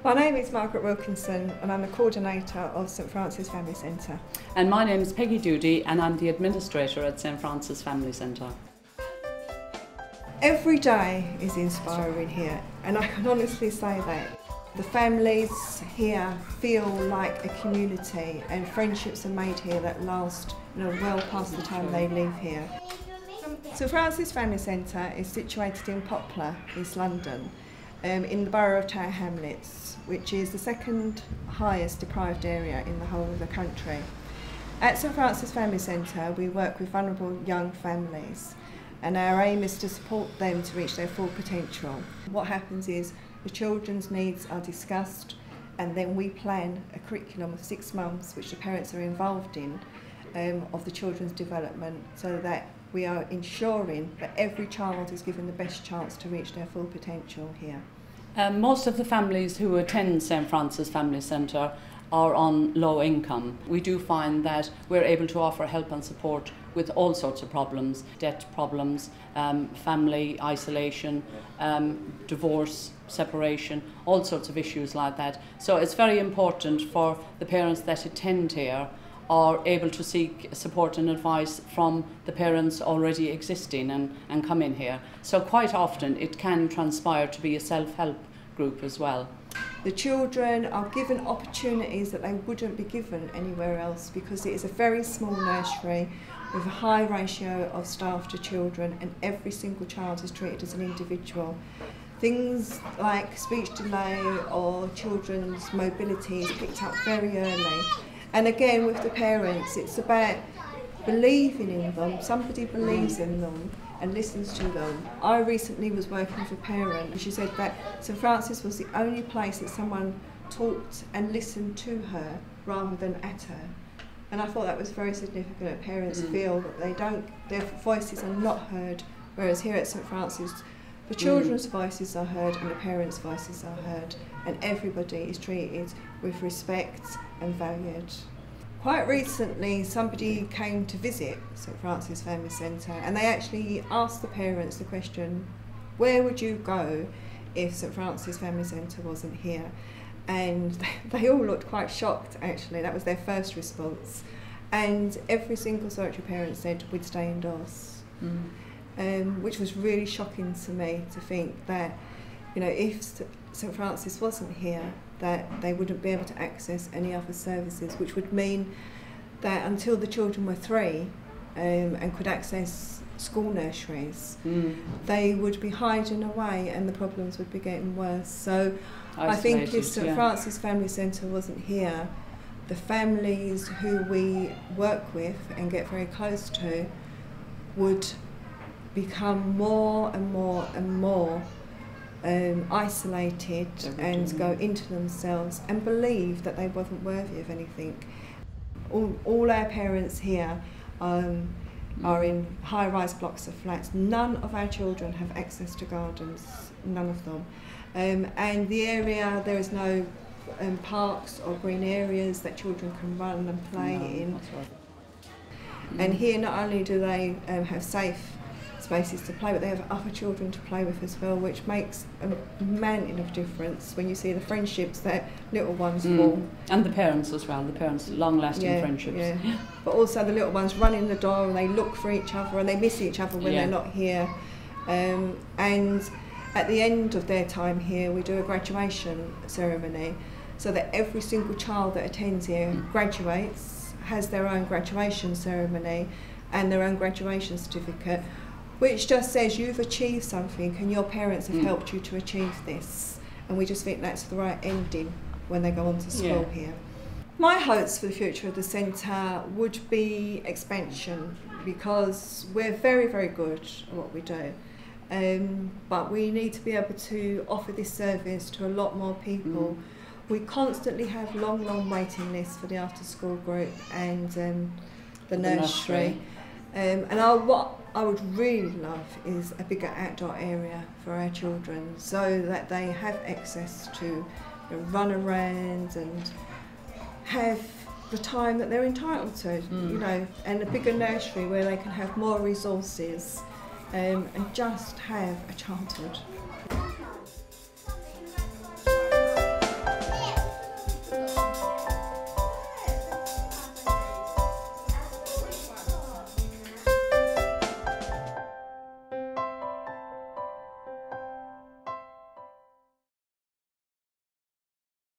My name is Margaret Wilkinson and I'm the coordinator of St Francis Family Centre. And my name is Peggy Doody and I'm the administrator at St Francis Family Centre. Every day is inspiring here, and I can honestly say that. The families here feel like a community and friendships are made here that last well past the time they leave here. St Francis Family Centre is situated in Poplar, East London, in the borough of Tower Hamlets, which is the second highest deprived area in the whole of the country. At St Francis Family Centre we work with vulnerable young families, and our aim is to support them to reach their full potential. What happens is the children's needs are discussed, and then we plan a curriculum of 6 months which the parents are involved in of the children's development, so that we are ensuring that every child is given the best chance to reach their full potential here. Most of the families who attend St Francis Family Centre are on low income. We do find that we're able to offer help and support with all sorts of problems: debt problems, family isolation, divorce, separation, all sorts of issues like that. So it's very important for the parents that attend here are able to seek support and advice from the parents already existing and come in here. So quite often it can transpire to be a self-help group as well. The children are given opportunities that they wouldn't be given anywhere else, because it is a very small nursery with a high ratio of staff to children, and every single child is treated as an individual. Things like speech delay or children's mobility is picked up very early. And again, with the parents, it's about believing in them. Somebody believes in them and listens to them. I recently was working with a parent and she said that St Francis was the only place that someone talked and listened to her rather than at her. And I thought that was very significant, that parents feel that their voices are not heard, whereas here at St Francis the children's voices are heard and the parents' voices are heard, and everybody is treated with respect and valued. Quite recently somebody came to visit St Francis Family Centre and they actually asked the parents the question, where would you go if St Francis Family Centre wasn't here? And they all looked quite shocked actually. That was their first response. And every single solitary parent said we'd stay indoors. Which was really shocking to me, to think that, if St Francis wasn't here, that they wouldn't be able to access any other services, which would mean that until the children were 3 and could access school nurseries, they would be hiding away and the problems would be getting worse. So I think if St Francis Family Centre wasn't here, the families who we work with and get very close to would become more and more and more isolated and go into themselves and believe that they wasn't worthy of anything. All our parents here are in high-rise blocks of flats. None of our children have access to gardens, none of them. And the area, there is no parks or green areas that children can run and play in. That's right. And here not only do they have safe spaces to play, but they have other children to play with as well, which makes a mountain of difference when you see the friendships that little ones form. And the parents as well, the parents' long-lasting friendships. Yeah. But also the little ones run in the door and they look for each other and they miss each other when they're not here. And at the end of their time here we do a graduation ceremony, so that every single child that attends here graduates, has their own graduation ceremony and their own graduation certificate, which just says you've achieved something and your parents have helped you to achieve this. And we just think that's the right ending when they go on to school here. My hopes for the future of the centre would be expansion, because we're very, very good at what we do. But we need to be able to offer this service to a lot more people. We constantly have long waiting lists for the after school group and the nursery. What I would really love is a bigger outdoor area for our children, so that they have access to run around and have the time that they're entitled to, and a bigger nursery where they can have more resources and just have a childhood.